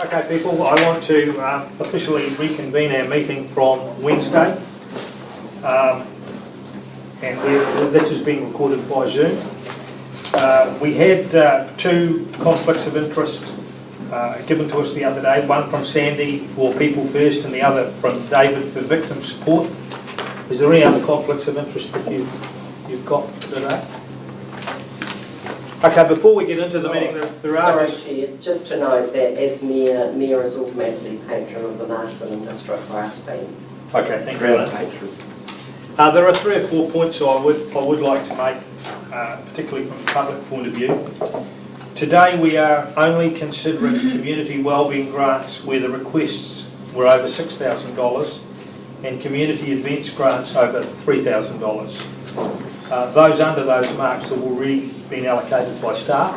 Okay, people, I want to officially reconvene our meeting from Wednesday. This is being recorded by Zoom. We had two conflicts of interest given to us the other day, one from Sandy for People First and the other from David for victim support. Is there any other conflicts of interest that you've got today? Okay, before we get into the meeting, there are... Sorry, Chair, just to note that as Mayor is automatically patron of the Masterton District Brass Band. Okay, thank you. Patron. There are 3 or 4 points I would like to make, particularly from a public point of view. Today we are only considering community wellbeing grants where the requests were over $6,000 and community events grants over $3,000. Those under those marks have already been allocated by staff,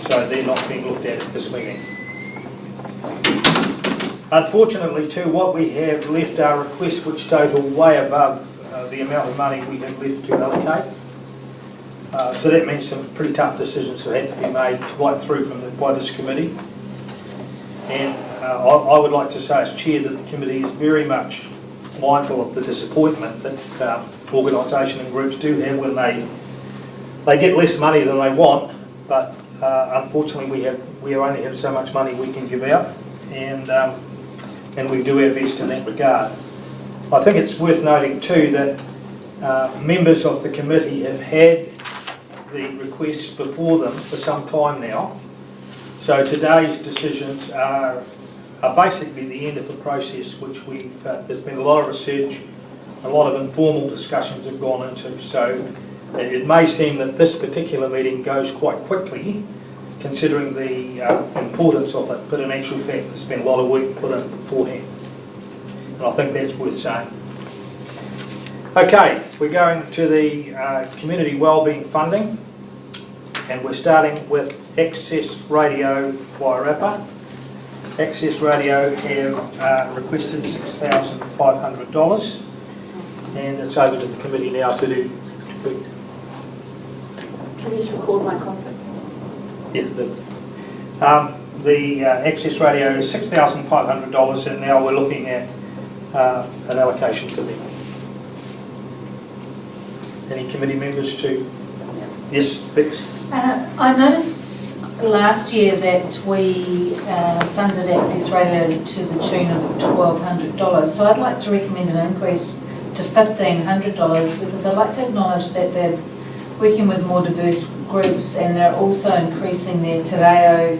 so they're not being looked at this meeting. Unfortunately too, what we have left are requests which total way above the amount of money we have left to allocate. So that means some pretty tough decisions have had to be made right through by this committee. And I would like to say as chair that the committee is very much mindful of the disappointment that organisation and groups do have when they get less money than they want, but unfortunately we only have so much money we can give out, and we do our best in that regard. I think it's worth noting too that members of the committee have had the requests before them for some time now, so today's decisions are basically the end of the process which there's been a lot of research, a lot of informal discussions have gone into, so it may seem that this particular meeting goes quite quickly considering the importance of it, but in actual fact there's been a lot of work put in beforehand, and I think that's worth saying. Okay, we're going to the community wellbeing funding, and we're starting with Access Radio Wairarapa. Access Radio have requested $6,500, and it's over to the committee now to do. Can you just record my conflict? Yes, the Access Radio is $6,500, and now we're looking at an allocation to them. Any committee members to? Yes, Bex? I noticed last year that we funded Access Radio to the tune of $1,200, so I'd like to recommend an increase to $1,500 because I'd like to acknowledge that they're working with more diverse groups and they're also increasing their Te Reo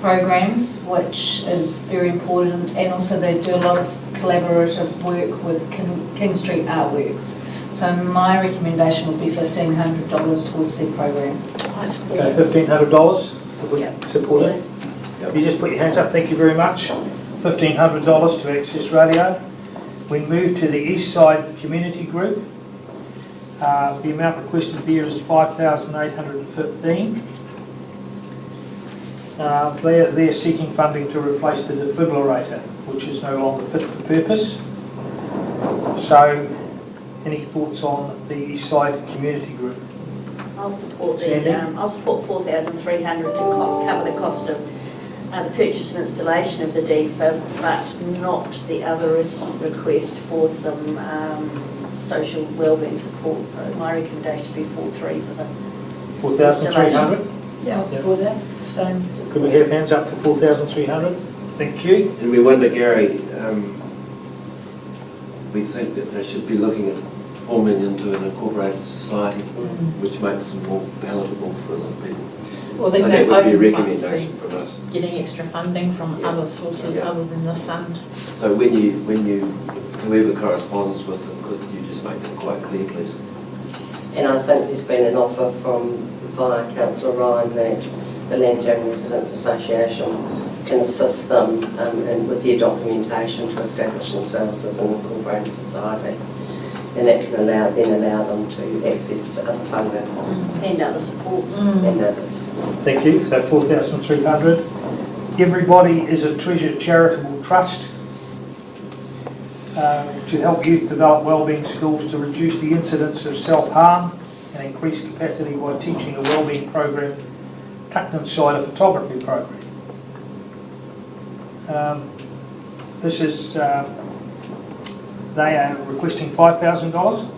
programs, which is very important, and also they do a lot of collaborative work with King Street Artworks. So my recommendation would be $1,500 towards their program. I support Okay, $1,500. Would we support it? Yep. You just put your hands up. Thank you very much. $1,500 to Access Radio. We move to the East Side Community Group. The amount requested there is $5,815. They're seeking funding to replace the defibrillator, which is no longer fit for purpose. So, any thoughts on the East Side Community Group? I'll support Sandy? I'll support $4,300 to cover the cost of the purchase and installation of the defib, but not the other request for some social wellbeing support. So my recommendation would be $4,300 for the $4,300. Yeah, I'll support that. Same. Could we have hands up for $4,300? Thank you. And we wonder, Gary, we think that they should be looking at forming into an incorporated society, which makes them more palatable for a lot of people. Well, so that would be a recommendation from us. Getting extra funding from other sources other than this fund. So when you whoever corresponds with them, could you just make them quite clear, please? And I think there's been an offer via Councillor Ryan that the Lansdowne Residents Association can assist them with their documentation to establish themselves as an incorporated society, and that can allow them to access other funding and other supports. and others. Thank you. So $4,300. Everybody is a Treasure Charitable Trust to help youth develop wellbeing skills to reduce the incidence of self-harm and increase capacity by teaching a wellbeing program tucked inside a photography program. This is, they are requesting $5,000.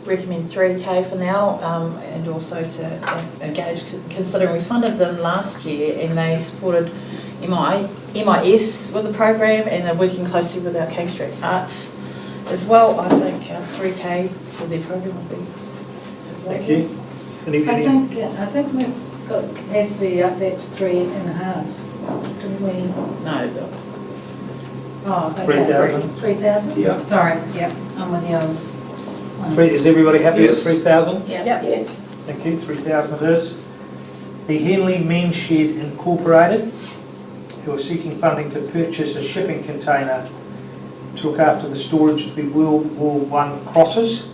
Recommend 3K for now, and also to engage, considering we funded them last year and they supported MIS with the program and they're working closely with our King Street Arts as well. I think 3K for their program would be. Thank you. I think we've got capacity up there to 3.5, didn't we? No, Oh, okay. 3,000? 3,000? Yeah. Sorry, yeah, I'm with you, I was. Is everybody happy with Yes. 3,000? Yeah. Yes. Thank you, 3,000 it is. The Henley Men's Shed Incorporated, who are seeking funding to purchase a shipping container to look after the storage of the World War I crosses.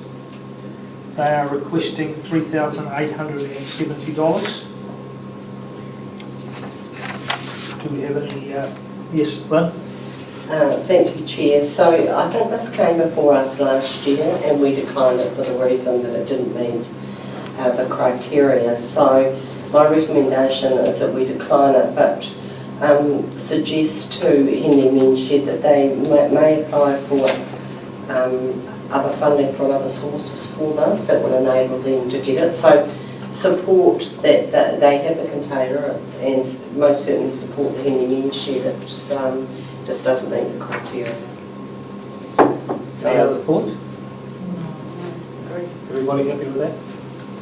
They are requesting $3,870. Do we have any, yes, Lynn? Thank you, Chair. So I think this came before us last year and we declined it for the reason that it didn't meet the criteria. So my recommendation is that we decline it, but suggest to Henley Men's Shed that they may apply for other funding from other sources for this that will enable them to get it. So support that they have the container and most certainly support the Henley Men's Shed. It just doesn't meet the criteria. Any other thoughts? Agree. Everybody happy with that?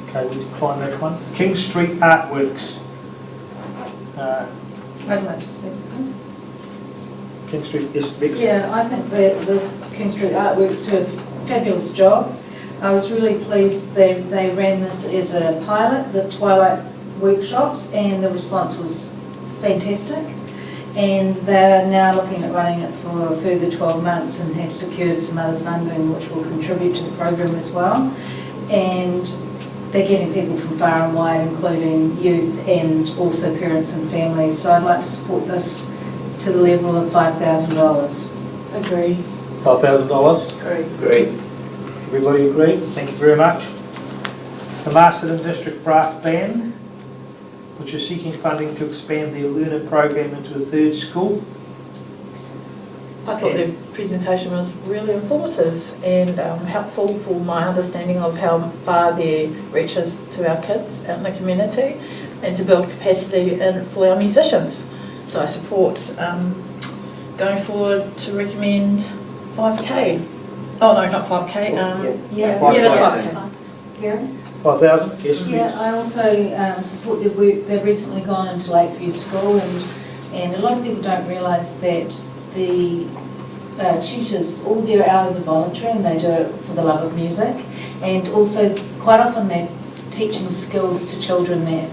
Okay, we decline that one. King Street Artworks. I'd like to speak to them. King Street, yes, Bex? Yeah, I think that this King Street Artworks do a fabulous job. I was really pleased they ran this as a pilot, the Twilight workshops, and the response was fantastic. And they're now looking at running it for a further 12 months and have secured some other funding which will contribute to the program as well. And they're getting people from far and wide, including youth and also parents and families. So I'd like to support this to the level of $5,000. agree. $5,000. Great. Everybody agree? Thank you very much. The Masterton District Brass Band, which is seeking funding to expand their learner program into a third school. I thought their presentation was really informative and helpful for my understanding of how far their reach is to our kids out in the community and to build capacity for our musicians. So I support going forward to recommend 5K. Oh no, not 5K. Yeah, that's 5K. Gary? 5,000? Yes, please. Yeah, I also support their work. They've recently gone into Lakeview School and a lot of people don't realise that the tutors, all their hours are voluntary and they do it for the love of music, and also quite often they're teaching skills to children that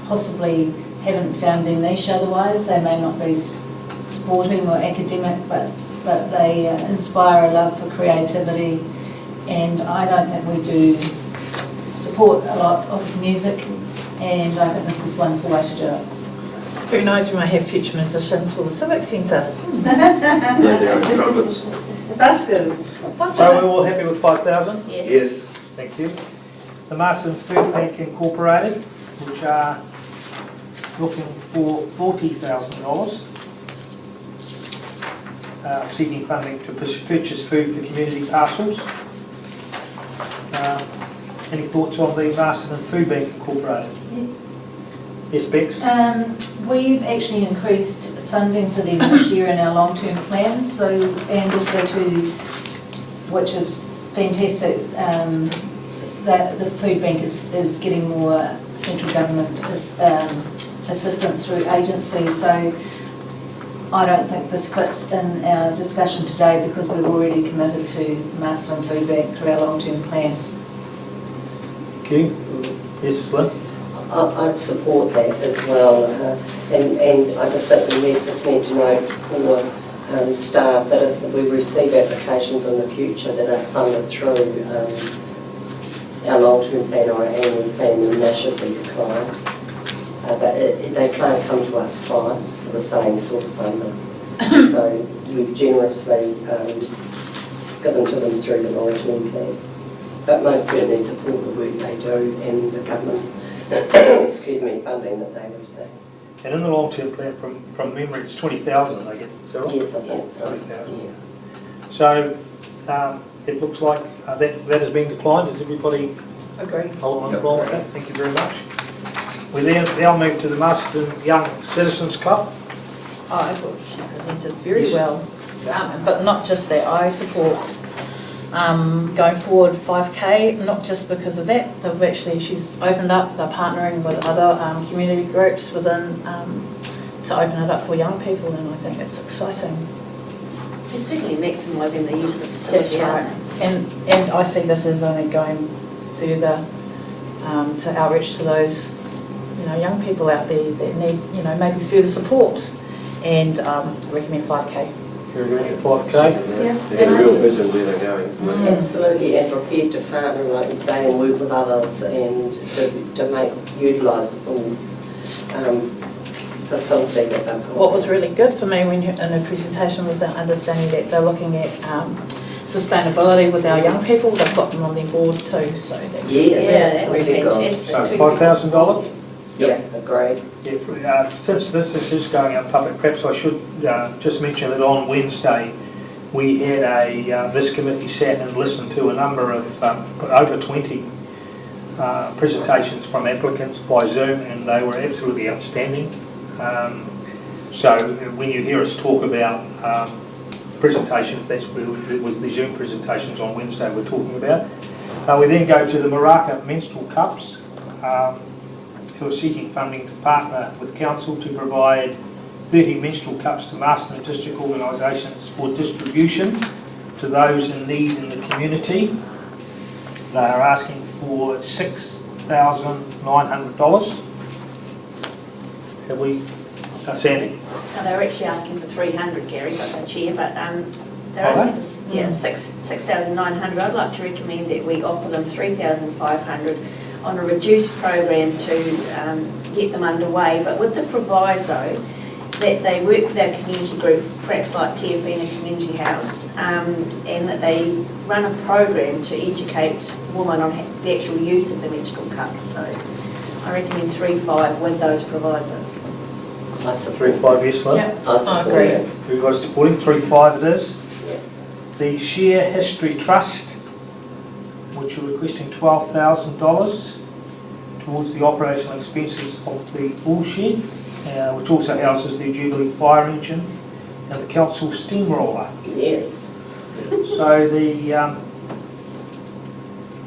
possibly haven't found their niche otherwise. They may not be sporting or academic, but they inspire a love for creativity, and I don't think we do support a lot of music, and I think this is one wonderful way to do it. Who knows, we may have future musicians for the Civic Centre. They're their own trumpets. Buskers. So we're all happy with 5,000? Yes. Yes. Thank you. The Masterton Food Bank Incorporated, which are looking for $40,000, seeking funding to purchase food for community parcels. Any thoughts on the Masterton Food Bank Incorporated? Yes, Bex? We've actually increased funding for them this year in our long-term plan, so, and also which is fantastic, that the food bank is getting more central government assistance through agencies. So I don't think this fits in our discussion today because we've already committed to Masterton Food Bank through our long-term plan. Thank you. Yes, Lynn? I'd support that as well, and I just think we just need to note for staff that if we receive applications in the future that are funded through our long-term plan or our annual plan, then they should be declined. But they can't come to us twice for the same sort of funding. So we've generously given to them through the long-term plan, but most certainly support the work they do and the government excuse me, funding that they receive. And in the long-term plan, from memory, it's 20,000 they get, is that right? Yes, I think so, 20,000. yes. So, it looks like that has been declined. Does everybody Agree. hold on Yep. with that? Thank you very much. We then now move to the Masterton Young Citizens Club. I thought she presented very Yes. well, but not just that, I support going forward 5K, not just because of that, she's opened up, they're partnering with other community groups within, to open it up for young people, and I think it's exciting. They're certainly maximising the use of the facility, That's aren't right. And I see this as only going further to outreach to those, young people out there that need, maybe further support, and recommend 5K. You're going to 5K? Yeah. They have a real vision where they're going. Absolutely, and prepared to partner, like you say, and work with others and to utilise the full facility that they've got. What was really good for me in her presentation was that understanding that they're looking at sustainability with our young people. They've got them on their board too, so that's... Yes, Yeah, that was really good. fantastic. So $5,000? Yeah, agreed. Yeah, since this is going out public, perhaps I should just mention that on Wednesday we had this committee sat and listened to a number of over 20 presentations from applicants by Zoom, and they were absolutely outstanding. So when you hear us talk about presentations, it was the Zoom presentations on Wednesday we're talking about. We then go to the Maraka Menstrual Cups, who are seeking funding to partner with Council to provide 30 menstrual cups to Masterton District organisations for distribution to those in need in the community. They are asking for $6,900. Have we, Sandy? No, they were actually asking for 300, Gary, but the chair, but they're Are asking for, 6,900. I'd like to recommend that we offer them 3,500 on a reduced program to get them underway, but with the proviso that they work with our community groups, perhaps like Tiafina Community House, and that they run a program to educate women on the actual use of the menstrual cup. So I recommend 3,500 with those provisos. I support. 3,500, yes, Lynn? Yep, I I support agree. it. Everybody's supporting, 3,500 it is. The Share History Trust, which are requesting $12,000 towards the operational expenses of the bull shed, which also houses the Jubilee fire engine and the council steamroller. Yes. So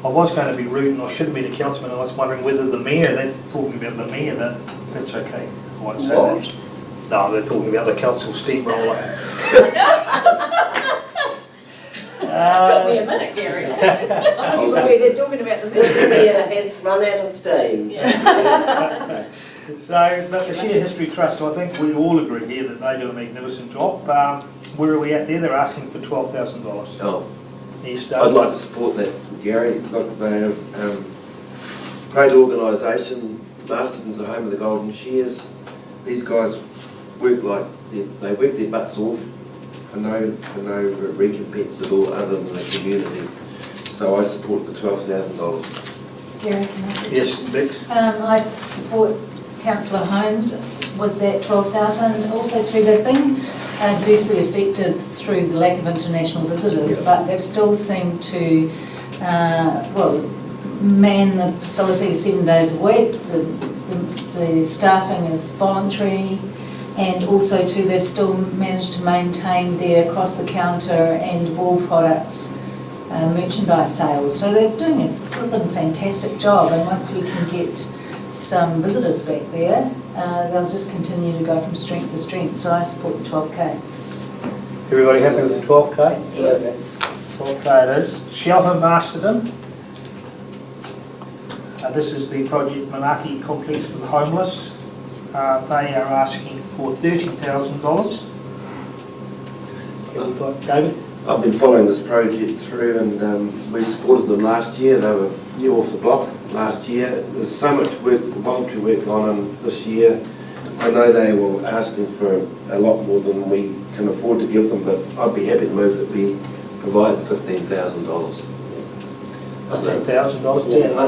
I was going to be rude and I shouldn't be the councilman. I was wondering whether the mayor, that's talking about the mayor, that's okay. I won't say What? that. No, they're talking about the council steamroller. Took me a minute, Gary. I was aware they're talking about the This business. year has run out of steam. So, but the Share History Trust, I think we all agree here that they do a magnificent job. Where are we at there? They're asking for $12,000. Oh, Yes, I'd like to support that, Gary. Look, they have great organisation. Masterton's the home of the Golden Shares. These guys work they work their butts off for no recompense at all other than the community. So I support the $12,000. Gary, can I? Yes, Bex? I'd support Councillor Holmes with that 12,000. Also too, they've been adversely affected through the lack of international visitors, but they've still seemed to, man the facility 7 days a week. The staffing is voluntary, and also too, they've still managed to maintain their across-the-counter and wall products merchandise sales. So they're doing a flippin' fantastic job, and once we can get some visitors back there, they'll just continue to go from strength to strength. So I support the 12K. Everybody happy with the 12K? Absolutely. 12K it is. Shelter Masterton. This is the Project Manaki Complex for the Homeless. They are asking for $30,000. Have we got David? I've been following this project through, and we supported them last year. They were new off the block last year. There's so much work, voluntary work gone on this year. I know they were asking for a lot more than we can afford to give them, but I'd be happy to move that we provide $15,000. I support- $15,000. Yeah, I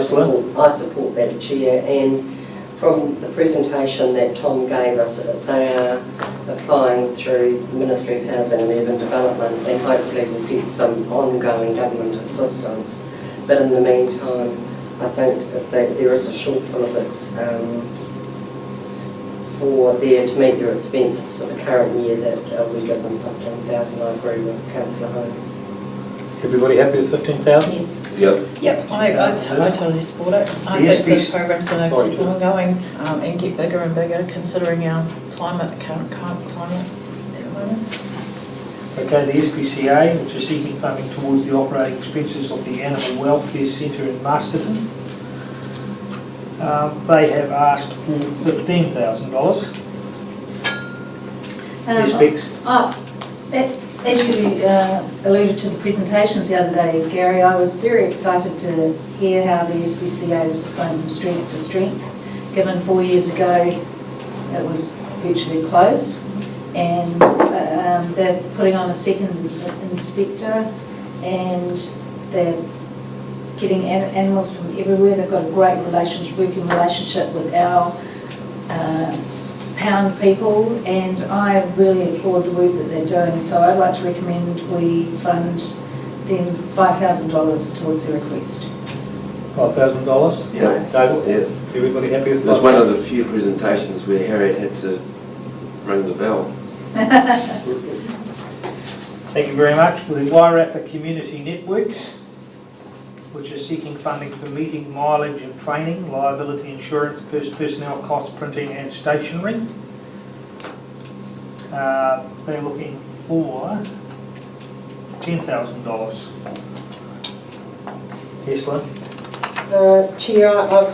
support that, Chair, and from the presentation that Tom gave us, they are applying through the Ministry of Housing and Urban Development, and hopefully we'll get some ongoing government assistance. But in the meantime, I think if there is a shortfall of to meet their expenses for the current year, that we give them 15,000. I agree with Councillor Holmes. Everybody happy with 15,000? Yes. Yep, I totally support it. I think this program's going to keep on going and get bigger and bigger, considering our current climate at the moment. Okay, the SPCA, which is seeking funding towards the operating expenses of the Animal Welfare Centre in Masterton. They have asked for $15,000. Yes, Bex? As you alluded to the presentations the other day, Gary, I was very excited to hear how the SPCA is just going from strength to strength, given 4 years ago it was virtually closed, and they're putting on a second inspector, and they're getting animals from everywhere. They've got a great working relationship with our pound people, and I really applaud the work that they're doing. So I'd like to recommend we fund them $5,000 towards their request. $5,000? Yeah. Total? Yeah. Everybody happy with that? It was one of the few presentations where Harriet had to ring the bell. Thank you very much. For the Wairarapa Community Networks, which is seeking funding for meeting, mileage and training, liability insurance, personnel costs, printing and stationery. They're looking for $10,000. Yes, Lynn? Chair, I'm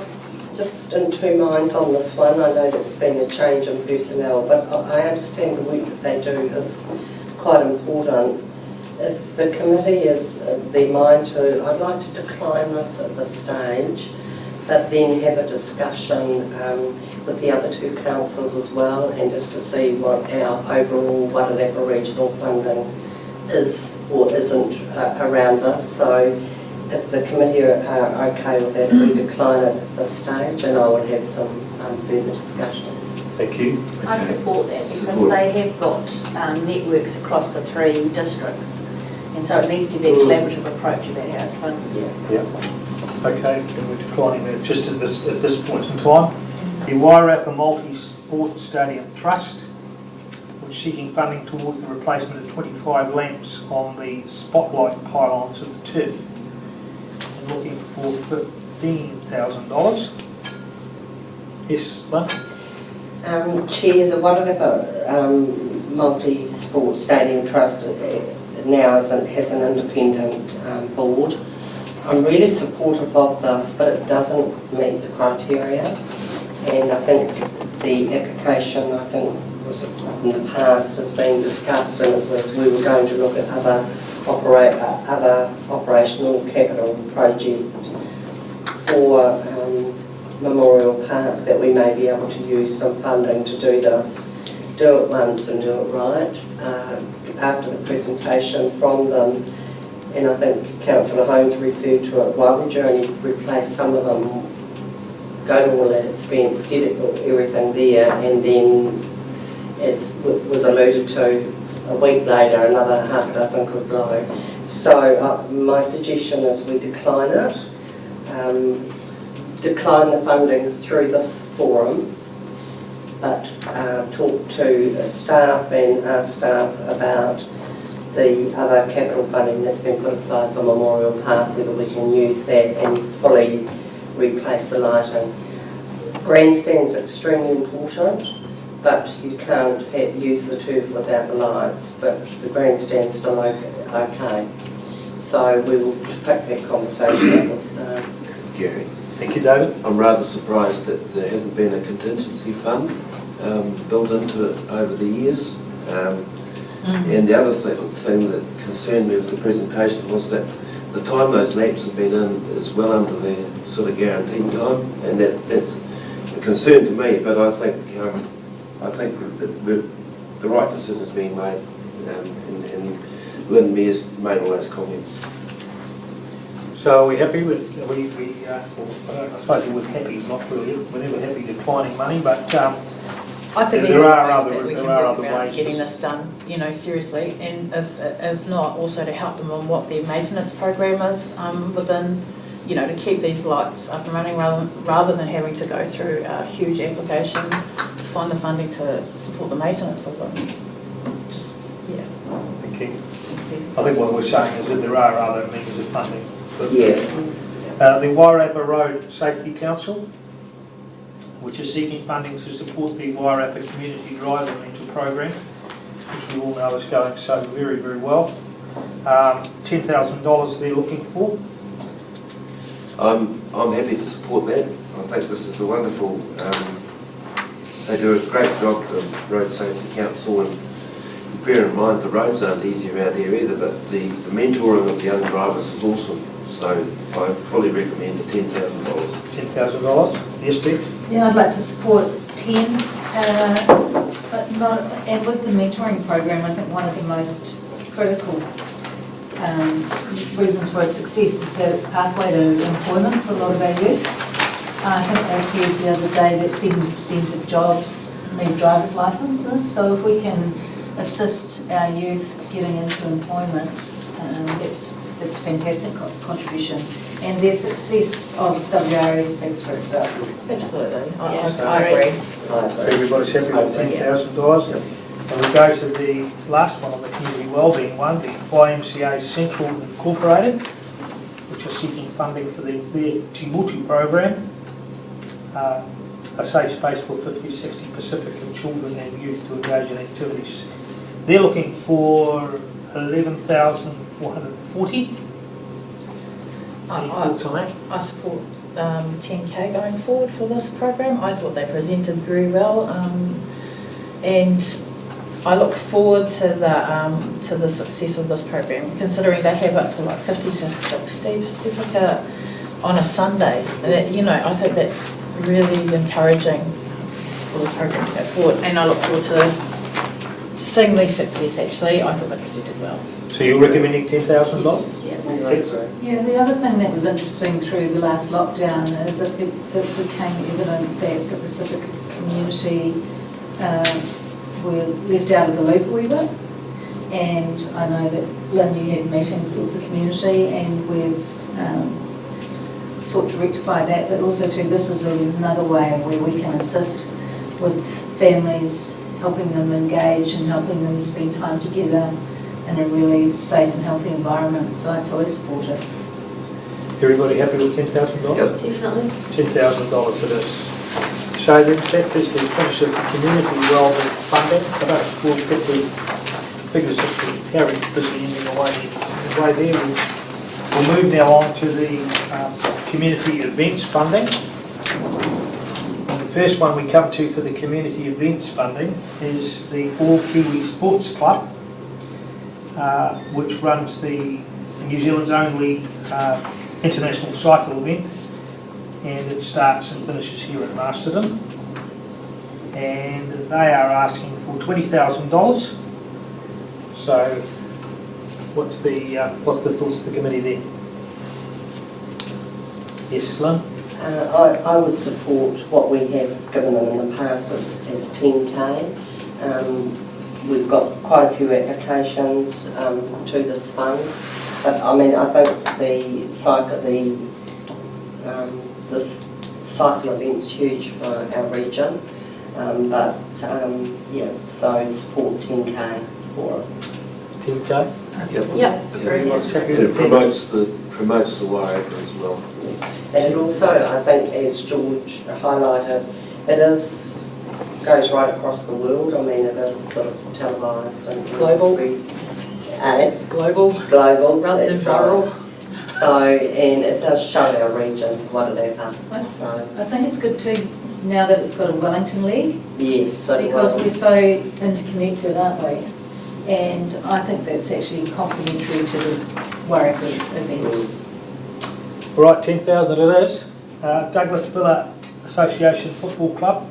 just in two minds on this one. I know there's been a change in personnel, but I understand the work that they do is quite important. If the committee is their mind to, I'd like to decline this at this stage, but then have a discussion with the other two councils as well, and just to see what our overall Wairarapa regional funding is or isn't around this. So if the committee are okay with that, we decline it at this stage, and I will have some further discussions. Thank you. I support that because they have got networks across the 3 districts, and so it needs to be a collaborative approach about how it's funded. Yeah. Okay, and we're declining that just at this point in time. The Wairarapa Multi-Sport Stadium Trust, which is seeking funding towards the replacement of 25 lamps on the spotlight pylons of the turf, and looking for $15,000. Yes, Lynn? Chair, the Wairarapa Multi-Sport Stadium Trust now has an independent board. I'm really supportive of this, but it doesn't meet the criteria, and I think the application, was in the past has been discussed, and it was we were going to look at other operational capital project for Memorial Park, that we may be able to use some funding to do this, do it once and do it right. After the presentation from them, and I think Councillor Holmes referred to it, why would you only replace some of them, go to all that expense, get everything there, and then, as was alluded to, a week later another half a dozen could blow. So my suggestion is we decline it, decline the funding through this forum, but talk to staff and our staff about the other capital funding that's been put aside for Memorial Park, whether we can use that and fully replace the lighting. Grandstand's extremely important, but you can't use the turf without the lights, but the grandstand's still okay. So we will pick that conversation up with staff. Gary. Thank you, David. I'm rather surprised that there hasn't been a contingency fund built into it over the years. And the other thing that concerned me with the presentation was that the time those lamps have been in is well under their sort of guaranteed time, and that's a concern to me. But I think the right decision's been made, and Lynn Mears made all those comments. So are we happy with, well, I suppose we're happy, not really, we're never happy declining money, but I think There there's are other ways other- that we there can are work other around ways. getting this done, seriously, and if not, also to help them on what their maintenance program is within, to keep these lights up and running rather than having to go through a huge application to find the funding to support the maintenance of them. Just, yeah. thank you. Thank you. I think what we're saying is that there are other means of funding. Yes. The Wairarapa Road Safety Council, which is seeking funding to support the Wairarapa Community Drive and Rental Program, which we all know is going so very, very well. $10,000 they're looking for. I'm happy to support that. I think this is a wonderful, they do a great job, the Road Safety Council, and bear in mind the roads aren't easy around here either, but the mentoring of the young drivers is awesome. So I fully recommend the $10,000. $10,000. Yes, Beck? Yeah, I'd like to support 10, but not, and with the mentoring program, I think one of the most critical reasons for its success is that it's a pathway to employment for a lot of our youth. I think they said the other day that 70% of jobs need driver's licences, so if we can assist our youth getting into employment, it's a fantastic contribution. And the success of WRA speaks for itself. Absolutely, Yeah. I agree. Everybody's happy with $10,000. And we go to the last one on the community wellbeing one, the YMCA Central Incorporated, which is seeking funding for their Te Motu program, a safe space for 50, 60 Pacifican children and youth to engage in activities. They're looking for 11,440. Any thoughts on that? I support 10K going forward for this program. I thought they presented very well, and I look forward to the success of this program, considering they have up to like 50 to 60 Pacifica on a Sunday. I think that's really encouraging for this program to go forward, and I look forward to seeing the success. Actually, I thought they presented well. So you're recommending $10,000? Yeah, the other thing that was interesting through the last lockdown is that it became evident that the Pacific community were left out of the loop a wee bit. And I know that Lynn, you had meetings with the community, and we've sought to rectify that, but also too, this is another way where we can assist with families, helping them engage and helping them spend time together in a really safe and healthy environment, so I fully support it. Everybody happy with $10,000? Yep. Definitely. $10,000 for this. So that is the finish of the community involvement funding. I don't know, we'll get the figures of the Harry busy ending away there. We'll move now on to the community events funding. And the first one we come to for the community events funding is the All Kiwi Sports Club, which runs the New Zealand's only international cycle event, and it starts and finishes here at Masterton. And they are asking for $20,000. So, what's the thoughts of the committee there? Yes, Lynn? I would support what we have given them in the past as 10K. We've got quite a few applications to this fund, but I mean, I think this cycle event's huge for our region, so support 10K for it. 10K? Yep. Everyone's happy And it with 10K? promotes the Wairarapa as well. And it also, I think, as George highlighted, goes right across the world. I mean, it is sort of televised and Global. Global. Global, Rather than that's viral. right. So, and it does show our region, whatever. So, I think it's good too, now that it's got a Wellington leg, yes, so because we're so interconnected, aren't we? And I think that's actually complementary to the Wairarapa event. All right, 10,000 it is. Douglas Villa Association Football Club.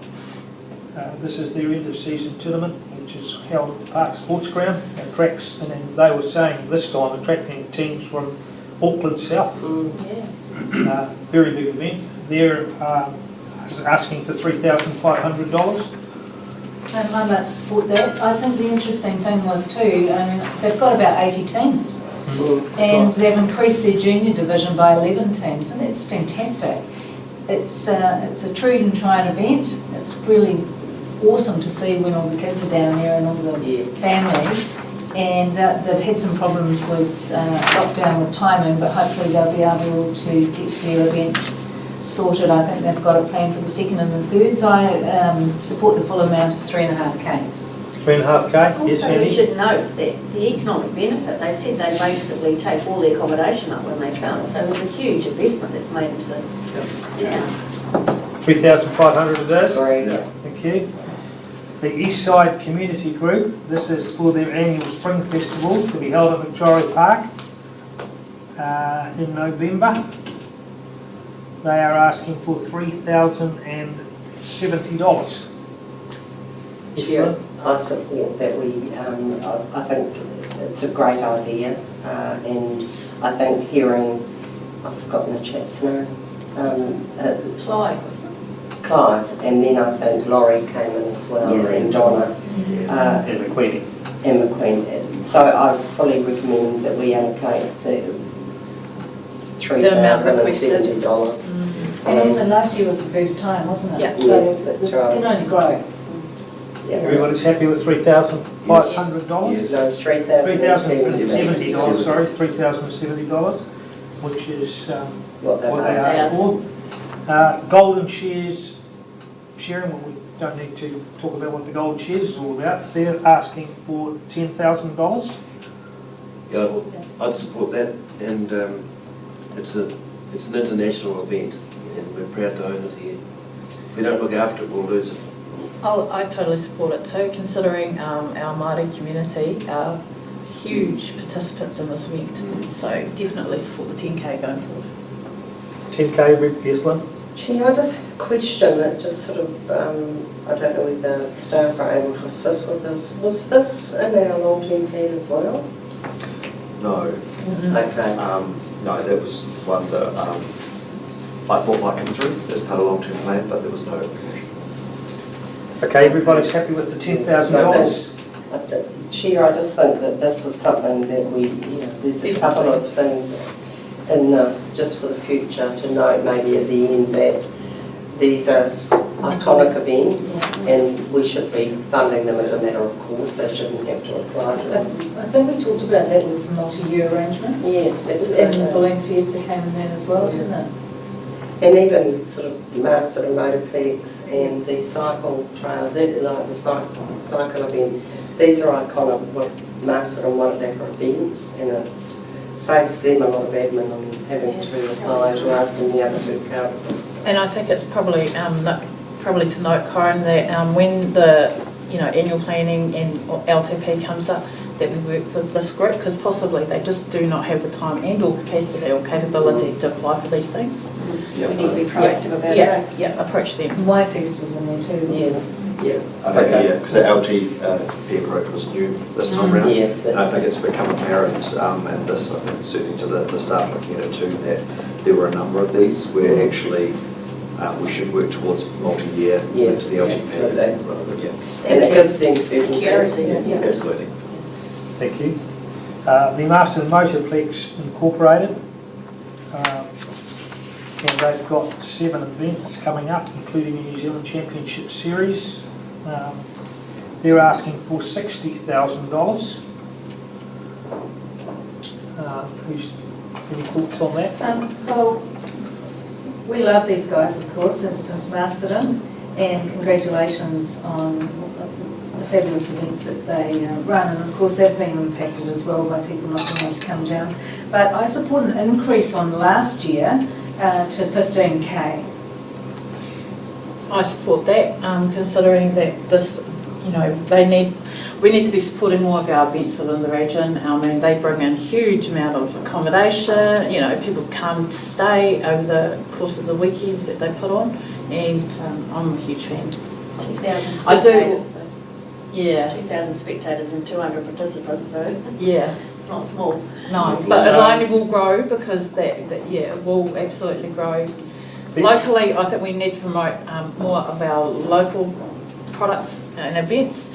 This is their end of season tournament, which is held at the Park Sports Ground and tracks, and then they were saying this time attracting teams from Auckland South. Yeah. Very big event. They're asking for $3,500. I'd like to support that. I think the interesting thing was too, they've got about 80 teams. And they've increased their junior division by 11 teams, and that's fantastic. It's a true and tried event. It's really awesome to see when all the kids are down there and all the families. And they've had some problems with lockdown with timing, but hopefully they'll be able to get their event sorted. I think they've got a plan for the 2nd and the 3rd, so I support the full amount of $3.5K. $3.5K, yes, Also, we Annie? should note that the economic benefit, they said they basically take all the accommodation up when they come, so there's a huge investment that's made into the town. 3,500 it is? Great. Yeah. Thank you. The East Side Community Group, this is for their annual Spring Festival to be held at Victoria Park in November. They are asking for $3,070. Yeah, I support that. I think it's a great idea, and I think hearing, I've forgotten the chap's name, Clive, wasn't it? Clive, and then I think Laurie came in as well, Laurie. and Donna, And McQueenie. and McQueen. So I fully recommend that we allocate the $3,070. And also last year was the first time, wasn't it? Yeah. So Yes, that's it right. can only grow. Yeah. Everybody's happy with $3,500? Yes. No, $3,070. $3,070, sorry, $3,070, which is What what they asked. asked for. Golden Shares, Sharon, well, we don't need to talk about what the Golden Shares is all about. They're asking for $10,000. Yeah, I'd support that, and it's an international event, and we're proud to own it here. If we don't look after it, we'll lose it. I totally support it too, considering our Māori community are huge participants in this event. So definitely support the 10K going forward. 10K, yes, Lynn? Gee, I just had a question that just sort of, I don't know whether staff are able to assist with this. Was this in our long-term plan as well? No, Okay. no, that was one that I thought might come through as part of long-term plan, but there was no. Okay, everybody's happy with the $10,000? Chair, I just think that this is something that there's a couple of things in this, just for the future, to note maybe at the end that these are iconic events and we should be funding them as a matter of course. They shouldn't have to apply to us. I think we talked about that with some multi-year arrangements. Yes, And the absolutely. Balloon Fiesta came in that as well, didn't it? And even sort of Masterton Motorplex and the cycle trail, like the cycle event, these are iconic Masterton Wairarapa events, and it saves them a lot of admin on having to apply to us and the other two councils. And I think it's probably to note, Corin, that when the annual planning and LTP comes up, that we work with this group, because possibly they just do not have the time and or capacity or capability to apply for these things. We need to be proactive about it. Yeah, approach them. Y Fest was in there too, wasn't it? Yes, yeah. I think, Okay. yeah, because the LTP approach was new this time round. Yes, And I that's think it's become apparent, and this, I think, certainly to the staff looking at it too, that there were a number of these where actually we should work towards multi-year into Yes, the LTP absolutely. rather than, And it gives them certainty. Security, yeah. absolutely. Thank you. The Masterton Motorplex Incorporated, and they've got 7 events coming up, including the New Zealand Championship Series. They're asking for $60,000. Any thoughts on that? Well, we love these guys, of course, as does Masterton, and congratulations on the fabulous events that they run, and of course they've been impacted as well by people not being able to come down. But I support an increase on last year to 15K. I support that, considering that this, we need to be supporting more of our events within the region. I mean, they bring in huge amount of accommodation, people come to stay over the course of the weekends that they put on, and I'm a huge fan. 2,000 I do. spectators, so. Yeah, 2,000 spectators and 200 participants, so yeah, it's not small. no, but it only will grow because yeah, it will absolutely grow. Locally, I think we need to promote more of our local products and events.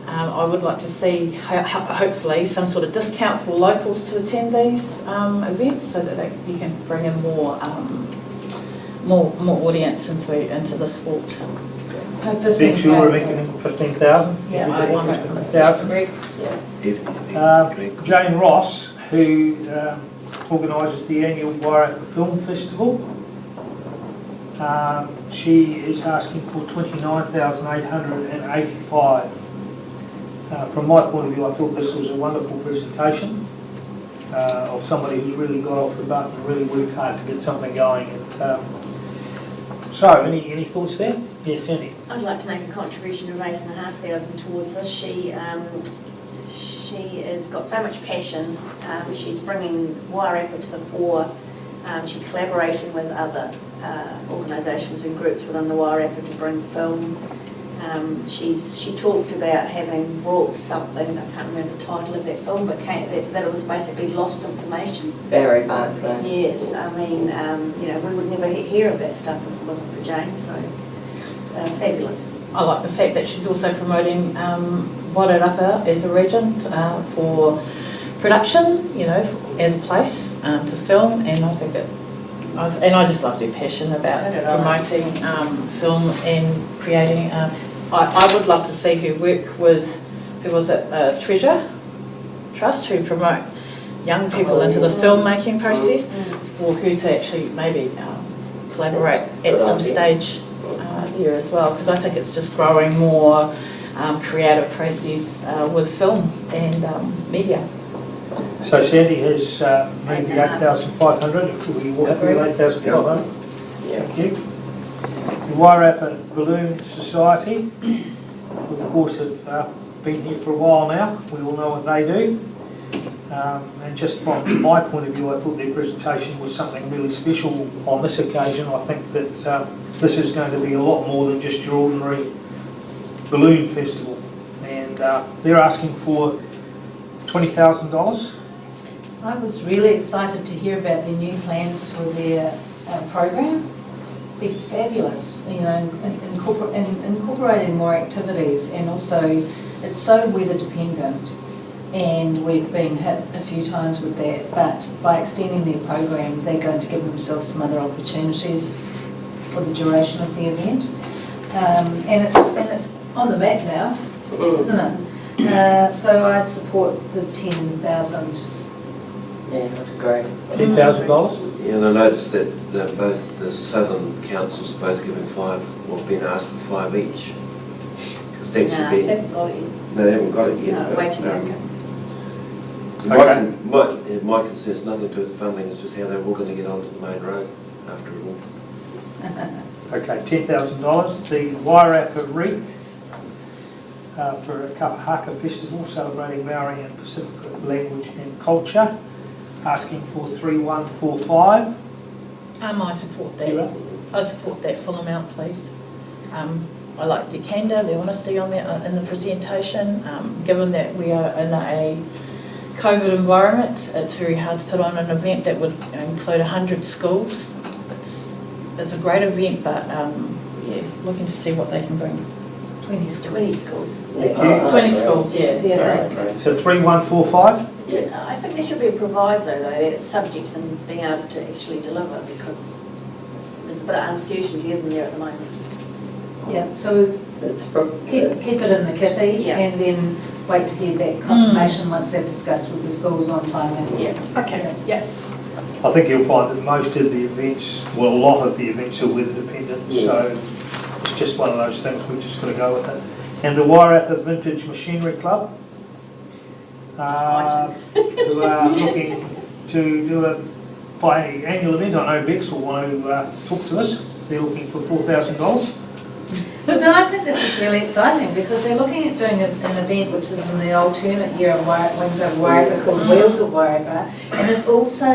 I would like to see, hopefully, some sort of discount for locals to attend these events so that you can bring in more audience into the sport. So Think sure we're 15,000. making 15,000? Yeah, I Everybody want thinks to 15,000? agree. Jane Ross, who organises the annual Wairarapa Film Festival, she is asking for 29,885. From my point of view, I thought this was a wonderful presentation of somebody who's really got off the butt and really worked hard to get something going. So, any thoughts there? Yes, Andy. I'd like to make a contribution of 8,500 towards this. She has got so much passion. She's bringing Wairarapa to the fore. She's collaborating with other organisations and groups within the Wairarapa to bring film. She talked about having brought something, I can't remember the title of that film, but that it was basically lost information. Barry Barclay. Yes, I mean, we would never hear of that stuff if it wasn't for Jane, so fabulous. I like the fact that she's also promoting Wairarapa as a region for production, as a place to film, and I think I just love their passion about promoting film and creating. I would love to see her work with, Treasure Trust, who promote young people into the filmmaking process, for her to actually maybe collaborate at some stage there as well, because I think it's just growing more creative process with film and media. So Sandy has made the 8,500. We will have the 8,500. Thank you. The Wairarapa Balloon Society, who of course have been here for a while now. We all know what they do. And just from my point of view, I thought their presentation was something really special on this occasion. I think that this is going to be a lot more than just your ordinary balloon festival. And they're asking for $20,000. I was really excited to hear about their new plans for their program. Be fabulous, incorporating more activities, and also it's so weather dependent, and we've been hit a few times with that. But by extending their program, they're going to give themselves some other opportunities for the duration of the event, and it's on the map now, isn't it? So I'd support the 10,000. Yeah, I'd agree. $10,000? Yeah, and I noticed that both the southern councils are both giving been asked for 5 each. Because No, I haven't got it yet. No, they haven't got it yet. No, but, waiting my concern has nothing to do with the funding, it's just how they're all going to get onto the main road after it all. Okay, $10,000. The Wairarapa Reap for a Kapahaka Festival celebrating Maori and Pacific language and culture, asking for 3,145. I support that. Kira? I support that full amount, please. I like their candour, their honesty on in the presentation. Given that we are in a COVID environment, it's very hard to put on an event that would include 100 schools. It's a great event, but looking to see what they can bring. 20 schools. 20 schools. Thank you. 20 schools, yeah. So 3,145? Yes. I think there should be a proviso though, that it's subject to them being able to actually deliver, because there's a bit of uncertainty, isn't there, at the moment? Yeah, so keep it in the kitty, and then wait to hear back confirmation once they've discussed with the schools on time. Okay. Yeah. I think you'll find that most of the events, well, a lot of the events are weather dependent, so it's just one of those things, we've just got to go with it. And the Wairarapa Vintage Machinery Club, who are looking to do a bi-annual event. I know Bex will want to talk to us. They're looking for $4,000. But no, I think this is it's really exciting because they're looking at doing an event which is in the alternate year of Wings Over Wairarapa called Wheels of Wairarapa, and it's also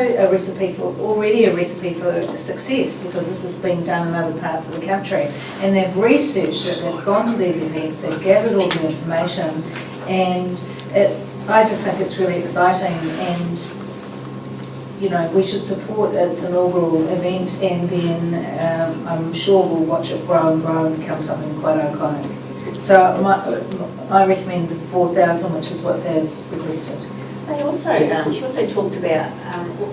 already a recipe for success because this has been done in other parts of the country, and they've researched it, they've gone to these events, they've gathered all the information, and I just think it's really exciting, and we should support its inaugural event, and then I'm sure we'll watch it grow and become something quite iconic. So I recommend the 4,000, which is what they've requested. They also, she also talked about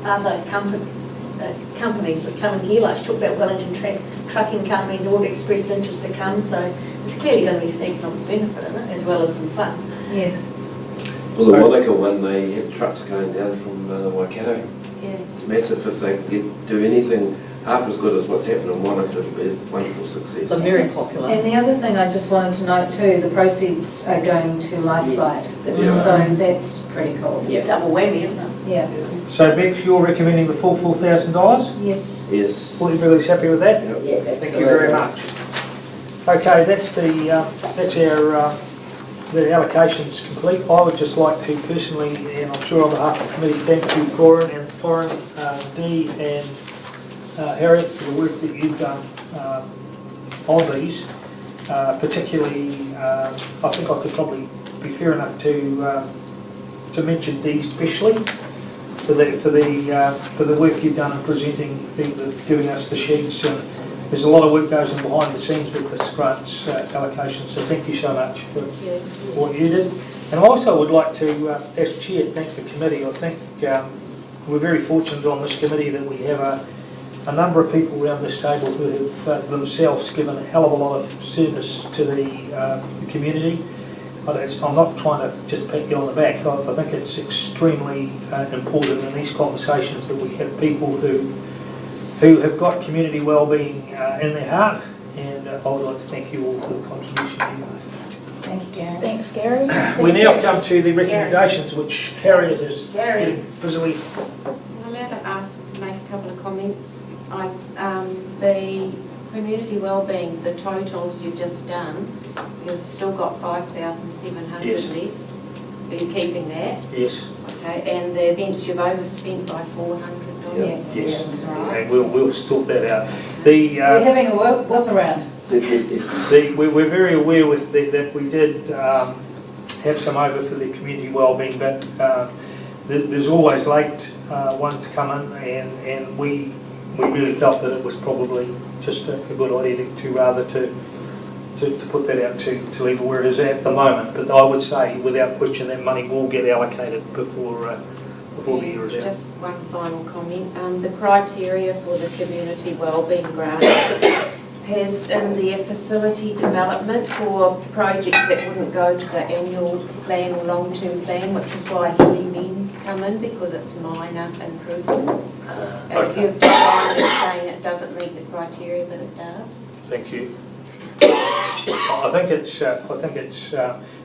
other companies that come in here, like she talked about Wellington trucking companies all expressed interest to come, so it's clearly going to be some economic benefit in it, as well as some fun. Yes. Well, the Wanaka one, they had trucks going down from Waikato. Yeah. It's massive. If they could do anything half as good as what's happened in Wanaka, it'll be a wonderful success. They're very popular. And the other thing I just wanted to note too, the proceeds are going to Lifelight, Yes. so that's pretty cool. It's a double whammy, isn't it? Yeah. So Bex, you're recommending the full $4,000? Yes. Yes. All everybody's happy with that? Yep. Yeah, absolutely. Thank you very much. Okay, that's our the allocations complete. I would just like to personally, and I'm sure on behalf of the committee, thank you, Corin and Torrin, Dee and Harriet, for the work that you've done on these. Particularly, I think I could probably be fair enough to mention Dee especially for the work you've done in presenting, giving us the sheets, and there's a lot of work goes in behind the scenes with this grants allocation, so thank you so much for what you did. And I also would like to, as chair, thank the committee. I think we're very fortunate on this committee that we have a number of people around this table who have themselves given a hell of a lot of service to the community. I'm not trying to just pat you on the back. I think it's extremely important in these conversations that we have people who have got community wellbeing in their heart, and I would like to thank you all for the contribution you made. Thank you, Gary. Thanks, Gary. We now come to the recommendations, which Harriet is getting busily. I'm allowed to make a couple of comments. The community wellbeing, the totals you've just done, you've still got 5,700 Yes. left. Are you keeping that? Yes. Okay, and the events you've overspent by $400. Yeah. Yes. Right. And we'll sort that out. We're having a whip around. We're very aware that we did have some over for the community wellbeing, but there's always late ones come in, and we really felt that it was probably just a good idea to put that out to leave it where it is at the moment. But I would say, without question, that money will get allocated before the year is out. Just one final comment. The criteria for the community wellbeing grant has in their facility development for projects that wouldn't go to the annual plan or long-term plan, which is why Hilly Means come in, because it's minor improvements. And if you've defined it saying it doesn't meet the criteria, but it does. Thank you. I think it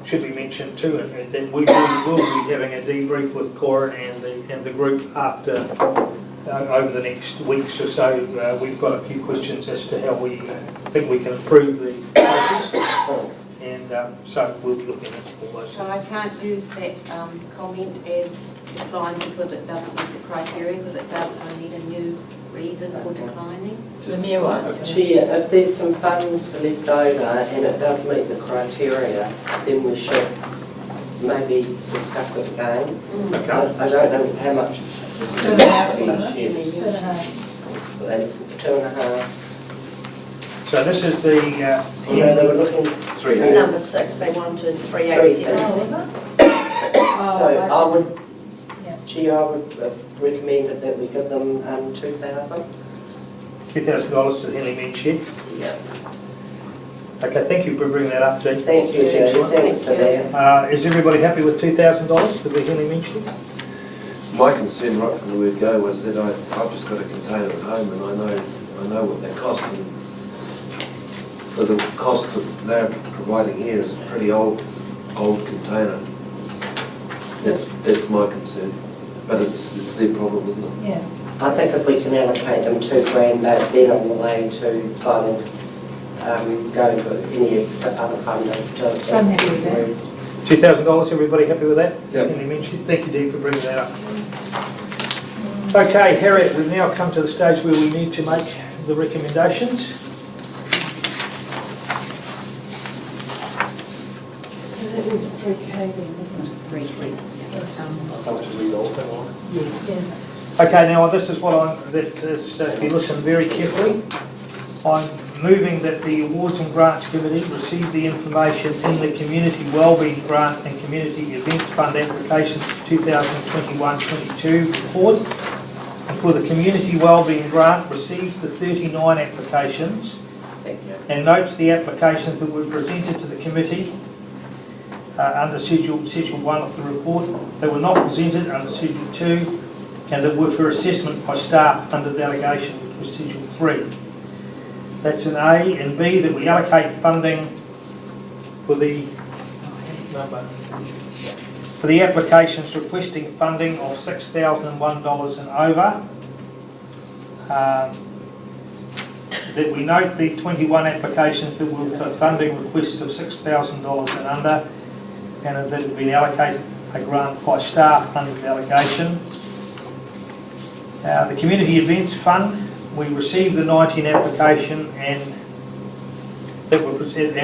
should be mentioned too, and then we will be having a debrief with Cora and the group after over the next weeks or so. We've got a few questions as to how we think we can improve the process, and so we'll be looking at all those So things. I can't use that comment as declined because it doesn't meet the criteria, because it does, so I need a new reason for declining. The new ones. Chair, if there's some funds left over and it does meet the criteria, then we should maybe discuss it again. Okay. I don't know how much. 2.5, wasn't it? 2.5. 2.5. So this is the They were looking. It's number 6, they wanted 387. Oh, was it? So I would, Yeah. Chair, I would recommend that we give them $2,000. $2,000 to the Henley Mead Shed. Yeah. Okay, thank you for bringing that up, Jane. Thank you, Jane. Thanks for that. Is everybody happy with $2,000 for the Henley Mead Shed? My concern right from the word go was that I've just got a container at home, and I know what that costs. And for the cost that they're providing here is a pretty old container. That's my concern, but it's their problem, isn't it? Yeah. I think if we can allocate them $2,000, they're on the way to finding go to any other funders to I'm happy access with the that. rest. $2,000, everybody happy with that? Yep. Can you mention? Thank you, Dee, for bringing that up. Okay, Harriet, we've now come to the stage where we need to make the recommendations. So that was 3K then, wasn't it? 3 cents. That sounds about How much is we all think on? Yeah. Okay, now this is what if you listen very carefully, I'm moving that the Awards and Grants Committee receive the information in the Community Wellbeing Grant and Community Events Fund applications for 2021-22 report. And for the Community Wellbeing Grant, receive the 39 applications and notes the applications that were presented to the committee under Schedule 1 of the report, that were not presented under Schedule 2, and that were for assessment by staff under delegation, which was Schedule 3. That's an A, and B, that we allocate funding for the applications requesting funding of $6,001 and over. That we note the 21 applications that were for funding requests of $6,000 and under, and that have been allocated a grant by staff under delegation. The Community Events Fund, we received the 19 application and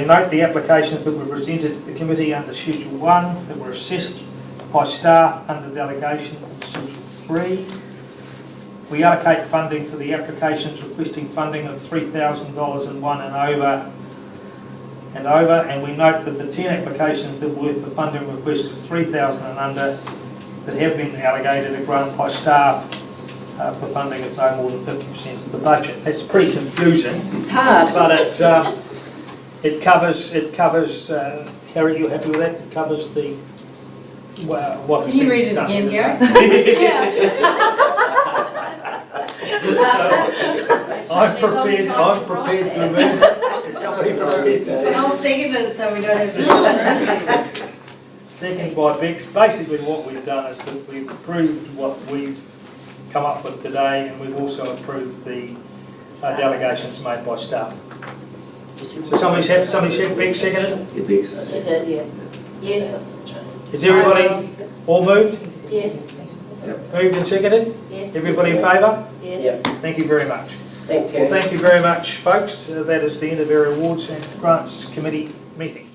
note the applications that were presented to the committee under Schedule 1 that were assessed by staff under delegation in Schedule 3. We allocate funding for the applications requesting funding of $3,000 and one and over, and we note that the 10 applications that were for funding requests of $3,000 and under that have been allocated a grant by staff for funding of no more than 50% of the budget. It's pretty confusing, Hard. but it covers. Harry, you happy with that? It covers the what. Can you read it again, Gary? I'm prepared to remove it. Is somebody prepared to say? I'll second it so we don't have to. Second by Bex. Basically what we've done is that we've approved what we've come up with today, and we've also approved the delegations made by staff. So somebody said Bex seconded? Your Bex is She did, yeah. Yes. Is everybody all moved? Yes. Moved and seconded? Yes. Everybody in favour? Yes. Thank you very much. Thank you. Well, thank you very much, folks. That is the end of our Awards and Grants Committee meeting.